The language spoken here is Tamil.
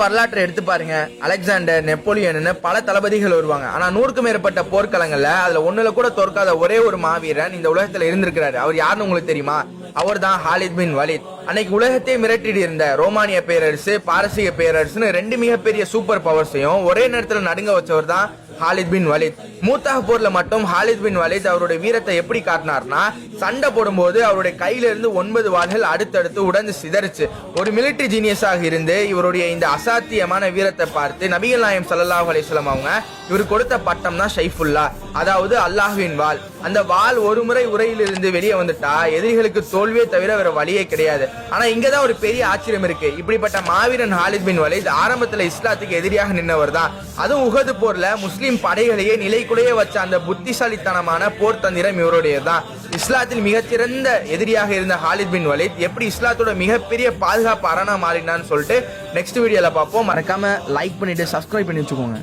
வரலாற்றை எடுத்து பாருங்க. அலெக்சாண்டர், நெப்போலியன் பல தளபதிகள் வருவாங்க. ஆனா 100க்கும் மேற்பட்ட போர்க்களங்கள்ல அதுல ஒண்ணுல கூட தோற்காத ஒரே ஒரு மாவீரன் இந்த உலகத்துல இருந்திருக்கிறாரு. அவர் யாருன்னு உங்களுக்கு தெரியுமா? அவர் தான் ஹாலித் பின் வலித். அன்னைக்கு உலகத்தையே மிரட்டிட்டு இருந்த ரோமானிய பேரரசு, பாரசீக பேரரசுன்னு 2 மிகப்பெரிய சூப்பர் பவர்ஸையும் ஒரே நேரத்துல நடுங்க வச்சவர் தான் ஹாலித் பின் வலித். மூத்தாக போர்ல மட்டும் ஹாலித் பின் வலித் அவருடைய வீரத்தை எப்படி காட்டினார்னா, சண்டை போடும்போது அவருடைய கையில இருந்து 9 வாள்கள் அடுத்தடுத்து உடைந்து சிதறிச்சு. ஒரு மிலிட்டரி ஜீனியஸாக இருந்து இவருடைய இந்த அசாத்தியமான வீரத்தை பார்த்து நபிகள் நாயகம் ஸல்லல்லாஹு அலைஹி வஸல்லம் அவங்க இவர் கொடுத்த பட்டம் தான் ஷைஃபுல்லா, அதாவது அல்லாஹ்வின் வாள். அந்த வாள் ஒரு முறை உரையிலிருந்து வெளியே வந்துட்டா எதிரிகளுக்கு தோல்வியே தவிர வேற வழியே கிடையாது. ஆனா இங்கதான் ஒரு பெரிய ஆச்சரியம் இருக்கு. இப்படிப்பட்ட மாவீரன் ஹாலித் பின் வலித் ஆரம்பத்துல இஸ்லாத்துக்கு எதிரியாக நின்றவர் தான். அதுவும் உஹது போர்ல முஸ்லிம் படைகளையே நிலைக்குலைய வச்ச அந்த புத்திசாலித்தனமான போர் தந்திரம் இவருடையதான். இஸ்லாத்தில் மிகச்சிறந்த எதிரியாக இருந்த ஹாலித் பின் வலித் எப்படி இஸ்லாத்தோட மிகப்பெரிய பாதுகாப்பு அரணா மாறினான்னு சொல்லிட்டு நெக்ஸ்ட் வீடியோல பார்ப்போம். மறக்காம லைக் பண்ணிட்டு சப்ஸ்கிரைப் பண்ணி வச்சுக்கோங்க.